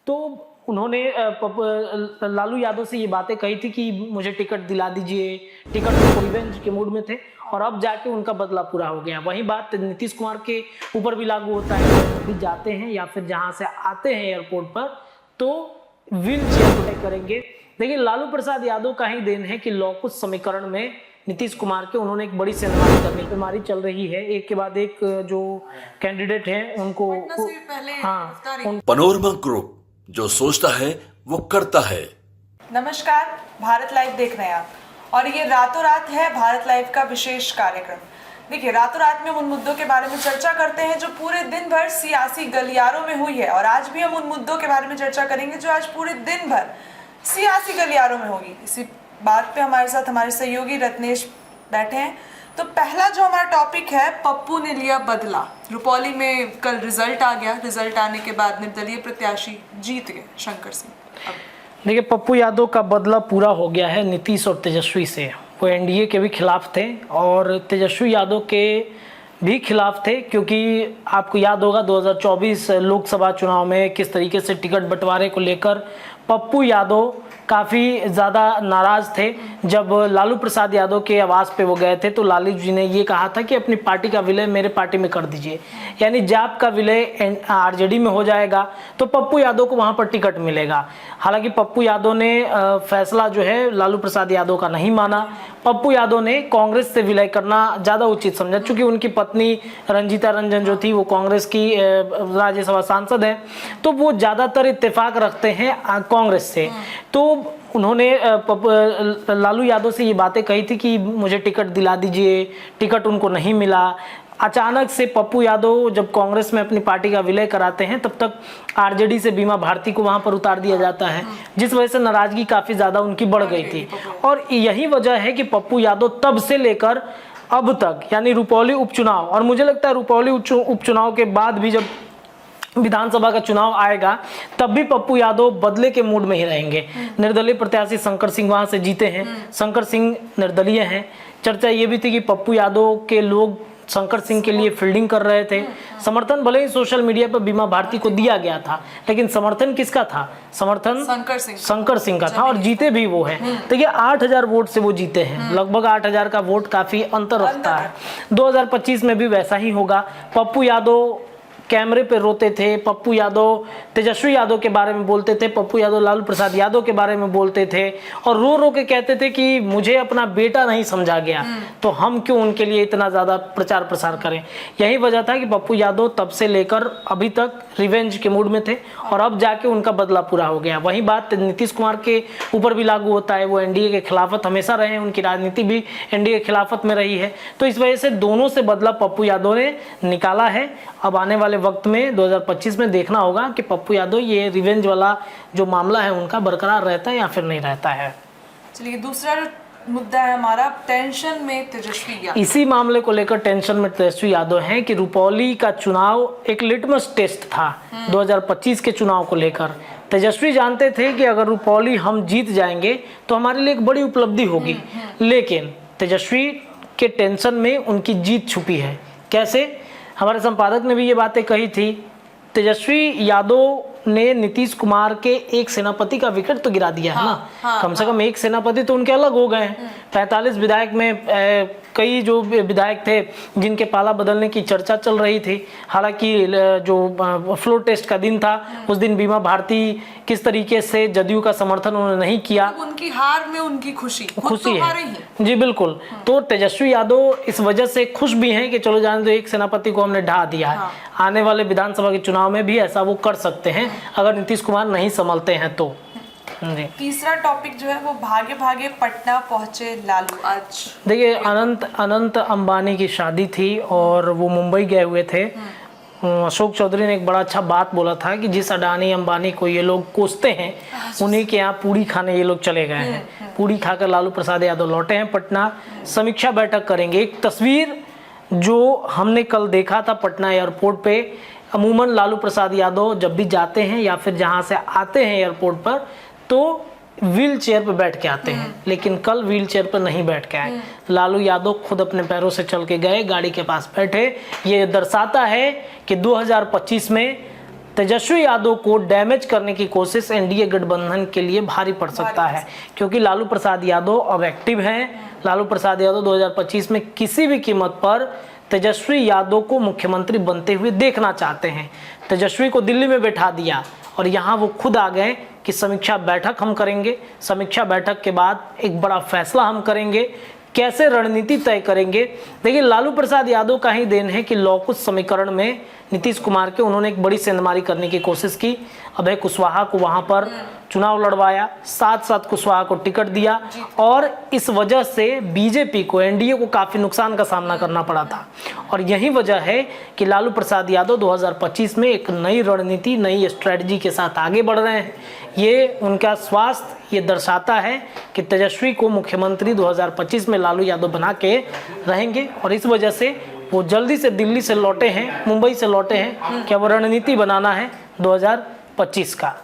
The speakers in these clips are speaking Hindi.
तो उन्होंने लालू यादव से ये बातें कही थी कि मुझे टिकट दिला दीजिए, टिकट को रिवेंज के मूड में थे और अब जाके उनका बदला पूरा हो गया। वही बात नीतीश कुमार के ऊपर भी लागू होता है, जब भी जाते हैं या फिर जहां से आते हैं एयरपोर्ट पर तो व्हील चेयर प्रोटेक्ट करेंगे। देखिए लालू प्रसाद यादव का ही देन है कि लौकुश समीकरण में नीतीश कुमार के उन्होंने एक बड़ी सेंधमारी करने की बीमारी चल रही है, एक के बाद एक जो कैंडिडेट हैं उनको पनोरमा ग्रुप, जो सोचता है वो करता है। नमस्कार, भारत लाइव देख रहे हैं आप और ये रातों रात है भारत लाइव का विशेष कार्यक्रम। देखिए रातों रात में उन मुद्दों के बारे में चर्चा करते हैं जो पूरे दिन भर सियासी गलियारों में हुई है और आज भी हम उन मुद्दों के बारे में चर्चा करेंगे जो आज पूरे दिन भर सियासी गलियारों में होगी। इसी बात पे हमारे साथ हमारे सहयोगी रत्नेश बैठे हैं। तो पहला जो हमारा टॉपिक है, पप्पू ने लिया बदला। रुपौली में कल रिजल्ट आ गया, रिजल्ट आने के बाद निर्दलीय प्रत्याशी जीत गए शंकर सिंह। देखिए पप्पू यादव का बदला पूरा हो गया है नीतीश और तेजस्वी से। वो एनडीए के भी खिलाफ थे और तेजस्वी यादव के भी खिलाफ थे, क्योंकि आपको याद होगा 2024 लोकसभा चुनाव में किस तरीके से टिकट बंटवारे को लेकर पप्पू यादव काफ़ी ज़्यादा नाराज़ थे। जब लालू प्रसाद यादव के आवास पे वो गए थे तो लालू जी ने ये कहा था कि अपनी पार्टी का विलय मेरे पार्टी में कर दीजिए, यानी जाप का विलय आरजेडी में हो जाएगा तो पप्पू यादव को वहाँ पर टिकट मिलेगा। हालांकि पप्पू यादव ने फैसला जो है लालू प्रसाद यादव का नहीं माना। पप्पू यादव ने कांग्रेस से विलय करना ज़्यादा उचित समझा, चूँकि उनकी पत्नी रंजीता रंजन जो थी वो कांग्रेस की राज्यसभा सांसद है, तो वो ज़्यादातर इत्तेफाक रखते हैं कांग्रेस से। तो उन्होंने लालू यादव से ये बातें कही थी कि मुझे टिकट दिला दीजिए, टिकट उनको नहीं मिला। अचानक से पप्पू यादव जब कांग्रेस में अपनी पार्टी का विलय कराते हैं तब तक आरजेडी से बीमा भारती को वहां पर उतार दिया जाता है, जिस वजह से नाराजगी काफ़ी ज़्यादा उनकी बढ़ गई थी। और यही वजह है कि पप्पू यादव तब से लेकर अब तक, यानी रुपौली उपचुनाव, और मुझे लगता है रुपौली उपचुनाव के बाद भी जब विधानसभा का चुनाव आएगा तब भी पप्पू यादव बदले के मूड में ही रहेंगे। निर्दलीय प्रत्याशी शंकर सिंह वहां से जीते हैं, शंकर सिंह निर्दलीय हैं। चर्चा ये भी थी कि पप्पू यादव के लोग शंकर सिंह के लिए फील्डिंग कर रहे थे। समर्थन भले ही सोशल मीडिया पर बीमा भारती को दिया गया था, लेकिन समर्थन किसका था? समर्थन शंकर सिंह का था और जीते भी वो हैं। देखिए 8000 वोट से वो जीते हैं, लगभग 8000 का वोट काफी अंतर रखता है। 2025 में भी वैसा ही होगा। पप्पू यादव कैमरे पे रोते थे, पप्पू यादव तेजस्वी यादव के बारे में बोलते थे, पप्पू यादव लालू प्रसाद यादव के बारे में बोलते थे और रो रो के कहते थे कि मुझे अपना बेटा नहीं समझा गया, तो हम क्यों उनके लिए इतना ज़्यादा प्रचार प्रसार करें। यही वजह था कि पप्पू यादव तब से लेकर अभी तक रिवेंज के मूड में थे और अब जाके उनका बदला पूरा हो गया। वही बात नीतीश कुमार के ऊपर भी लागू होता है। वो एनडीए के खिलाफत हमेशा रहे हैं, उनकी राजनीति भी एनडीए के खिलाफत में रही है, तो इस वजह से दोनों से बदला पप्पू यादव ने निकाला है। अब आने वाले वक्त में 2025 में देखना होगा कि पप्पू यादव ये रिवेंज वाला जो मामला है उनका बरकरार रहता है या फिर नहीं रहता है। चलिए दूसरा मुद्दा है हमारा, टेंशन में तेजस्वी यादव। इसी मामले को लेकर टेंशन में तेजस्वी यादव हैं कि रुपौली का चुनाव एक लिटमस टेस्ट था 2025 के चुनाव को लेकर। तेजस्वी जानते थे कि अगर रुपौली हम जीत जाएंगे तो हमारे लिए एक बड़ी उपलब्धि होगी, लेकिन तेजस्वी के टेंशन में उनकी जीत छुपी है। कैसे? हमारे संपादक ने भी ये बातें कही थी। तेजस्वी यादव ने नीतीश कुमार के एक सेनापति का विकेट तो गिरा दिया है ना। कम से कम एक सेनापति तो उनके अलग हो गए हैं। 45 विधायक में कई जो विधायक थे जिनके पाला बदलने की चर्चा चल रही थी। हालांकि जो फ्लोर टेस्ट का दिन था उस दिन बीमा भारती किस तरीके से जदयू का समर्थन उन्होंने नहीं किया, उनकी हार में उनकी खुशी है जी बिल्कुल। तो तेजस्वी यादव इस वजह से खुश भी हैं कि चलो जाने दो, एक सेनापति को हमने ढा दिया है। आने वाले विधानसभा के चुनाव में भी ऐसा वो कर सकते हैं अगर नीतीश कुमार नहीं संभलते हैं तो। तीसरा टॉपिक जो है वो भागे भागे पटना पहुंचे लालू। आज देखिए अनंत अंबानी की शादी थी और वो मुंबई गए हुए थे। अशोक चौधरी ने एक बड़ा अच्छा बात बोला था कि जिस अडानी अंबानी को ये लोग कोसते हैं उन्हीं के यहाँ पूड़ी खाने ये लोग चले गए हैं। पूड़ी खाकर लालू प्रसाद यादव लौटे हैं पटना, समीक्षा बैठक करेंगे। एक तस्वीर जो हमने कल देखा था पटना एयरपोर्ट पे, अमूमन लालू प्रसाद यादव जब भी जाते हैं या फिर जहाँ से आते हैं एयरपोर्ट पर तो व्हील चेयर पर बैठ के आते हैं, लेकिन कल व्हील चेयर पर नहीं बैठ के आए। लालू यादव खुद अपने पैरों से चल के गए, गाड़ी के पास बैठे। ये दर्शाता है कि 2025 में तेजस्वी यादव को डैमेज करने की कोशिश एनडीए गठबंधन के लिए भारी पड़ सकता है, क्योंकि लालू प्रसाद यादव अब एक्टिव हैं। लालू प्रसाद यादव 2025 में किसी भी कीमत पर तेजस्वी यादव को मुख्यमंत्री बनते हुए देखना चाहते हैं। तेजस्वी को दिल्ली में बैठा दिया और यहाँ वो खुद आ गए कि समीक्षा बैठक हम करेंगे, समीक्षा बैठक के बाद एक बड़ा फैसला हम करेंगे, कैसे रणनीति तय करेंगे। देखिए, लालू प्रसाद यादव का ही देन है कि लौकुश समीकरण में नीतीश कुमार के उन्होंने एक बड़ी सेंधमारी करने की कोशिश की। अभय कुशवाहा को वहां पर चुनाव लड़वाया, साथ साथ कुशवाहा को टिकट दिया और इस वजह से बीजेपी को, एनडीए को काफ़ी नुकसान का सामना करना पड़ा था। और यही वजह है कि लालू प्रसाद यादव 2025 में एक नई रणनीति, नई स्ट्रेटजी के साथ आगे बढ़ रहे हैं। ये उनका स्वास्थ्य ये दर्शाता है कि तेजस्वी को मुख्यमंत्री 2025 में लालू यादव बना के रहेंगे और इस वजह से वो जल्दी से दिल्ली से लौटे हैं, मुंबई से लौटे हैं कि अब रणनीति बनाना है 2025 का।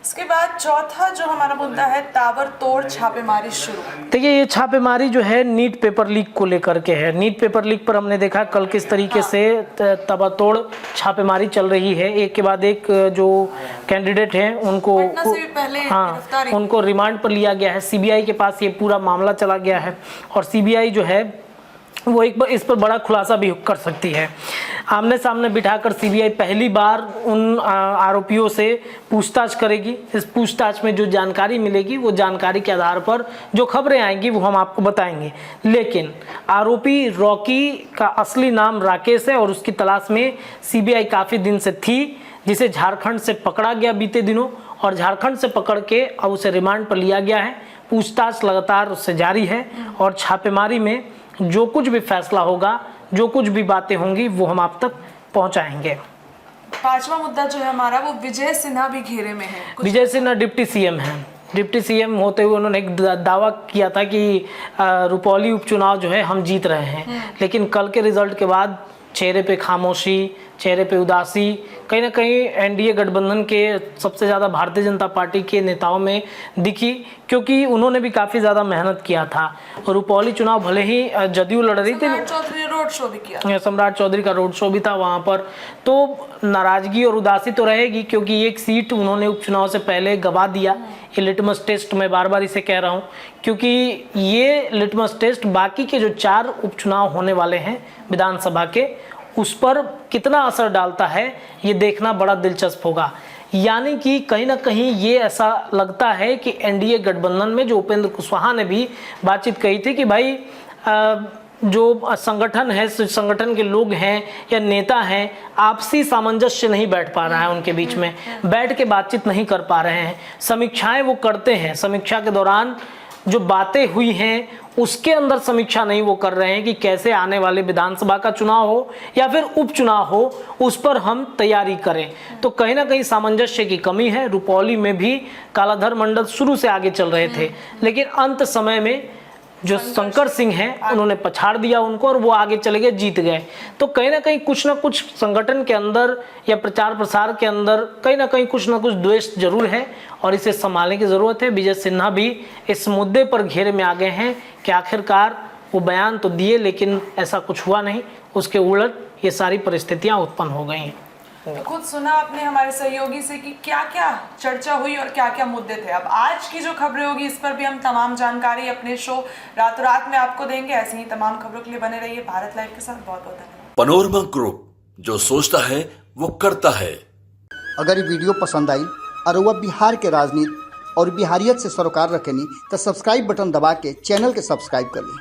इसके बाद चौथा जो हमारा मुद्दा है, ताबड़तोड़ छापेमारी शुरू। देखिए, ये छापेमारी जो है नीट पेपर लीक को लेकर के है। नीट पेपर लीक पर हमने देखा कल किस तरीके से ताबड़तोड़ छापेमारी चल रही है। एक के बाद एक जो कैंडिडेट हैं उनको उनको रिमांड पर लिया गया है। सीबीआई के पास ये पूरा मामला चला गया है और सीबीआई जो है वो एक बार इस पर बड़ा खुलासा भी कर सकती है। आमने सामने बिठाकर सीबीआई पहली बार उन आरोपियों से पूछताछ करेगी। इस पूछताछ में जो जानकारी मिलेगी वो जानकारी के आधार पर जो खबरें आएंगी वो हम आपको बताएंगे। लेकिन आरोपी रॉकी का असली नाम राकेश है और उसकी तलाश में सीबीआई काफ़ी दिन से थी, जिसे झारखंड से पकड़ा गया बीते दिनों और झारखंड से पकड़ के अब उसे रिमांड पर लिया गया है। पूछताछ लगातार उससे जारी है और छापेमारी में जो कुछ भी फैसला होगा, जो कुछ भी बातें होंगी वो हम आप तक पहुंचाएंगे। पांचवा मुद्दा जो है हमारा, वो विजय सिन्हा भी घेरे में है। विजय सिन्हा डिप्टी सीएम हैं। डिप्टी सीएम होते हुए उन्होंने एक दावा किया था कि रुपौली उपचुनाव जो है हम जीत रहे हैं, लेकिन कल के रिजल्ट के बाद चेहरे पे खामोशी, चेहरे पे उदासी कहीं ना कहीं एनडीए गठबंधन के सबसे ज़्यादा भारतीय जनता पार्टी के नेताओं में दिखी, क्योंकि उन्होंने भी काफ़ी ज़्यादा मेहनत किया था। और रुपौली चुनाव भले ही जदयू लड़ रही थी, सम्राट चौधरी रोड शो भी किया, सम्राट चौधरी का रोड शो भी था वहाँ पर, तो नाराज़गी और उदासी तो रहेगी क्योंकि एक सीट उन्होंने उपचुनाव से पहले गवा दिया। ये लिटमस टेस्ट, मैं बार बार इसे कह रहा हूँ क्योंकि ये लिटमस टेस्ट बाकी के जो 4 उपचुनाव होने वाले हैं विधानसभा के, उस पर कितना असर डालता है ये देखना बड़ा दिलचस्प होगा। यानी कि कहीं ना कहीं ये ऐसा लगता है कि एनडीए गठबंधन में जो उपेंद्र कुशवाहा ने भी बातचीत कही थी कि भाई जो संगठन है, संगठन के लोग हैं या नेता हैं, आपसी सामंजस्य नहीं बैठ पा रहा है उनके बीच में, बैठ के बातचीत नहीं कर पा रहे हैं। समीक्षाएं वो करते हैं, समीक्षा के दौरान जो बातें हुई हैं उसके अंदर समीक्षा नहीं वो कर रहे हैं कि कैसे आने वाले विधानसभा का चुनाव हो या फिर उपचुनाव हो उस पर हम तैयारी करें। तो कहीं ना कहीं सामंजस्य की कमी है। रुपौली में भी कालाधर मंडल शुरू से आगे चल रहे थे, लेकिन अंत समय में जो शंकर सिंह हैं उन्होंने पछाड़ दिया उनको और वो आगे चले गए, जीत गए। तो कहीं ना कहीं कुछ ना कुछ संगठन के अंदर या प्रचार प्रसार के अंदर कहीं ना कहीं कुछ ना कुछ द्वेष जरूर है और इसे संभालने की ज़रूरत है। विजय सिन्हा भी इस मुद्दे पर घेरे में आ गए हैं कि आखिरकार वो बयान तो दिए लेकिन ऐसा कुछ हुआ नहीं, उसके उलट ये सारी परिस्थितियाँ उत्पन्न हो गई हैं। तो खुद सुना आपने हमारे सहयोगी से कि क्या क्या चर्चा हुई और क्या क्या मुद्दे थे। अब आज की जो खबरें होगी इस पर भी हम तमाम जानकारी अपने शो रातों रात में आपको देंगे। ऐसी ही तमाम खबरों के लिए बने रहिए भारत लाइव के साथ। बहुत बहुत धन्यवाद। पनोरमा ग्रुप, जो सोचता है वो करता है। अगर ये वीडियो पसंद आई और वह बिहार के राजनीति और बिहारियत से सरोकार रखेनी तो सब्सक्राइब बटन दबा के चैनल के सब्सक्राइब कर ली।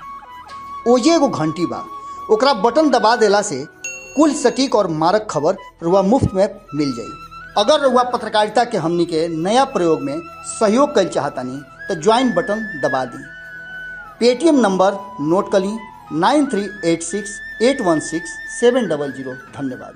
ओजे एगो घंटी बा, ओकरा बटन दबा देला से कुल सटीक और मारक खबर रुआ मुफ्त में मिल जाई। अगर रुआ पत्रकारिता के हमनी के नया प्रयोग में सहयोग कर चाहतानी तो ज्वाइन बटन दबा दी। पेटीएम नंबर नोट कर ली 9386816700। धन्यवाद।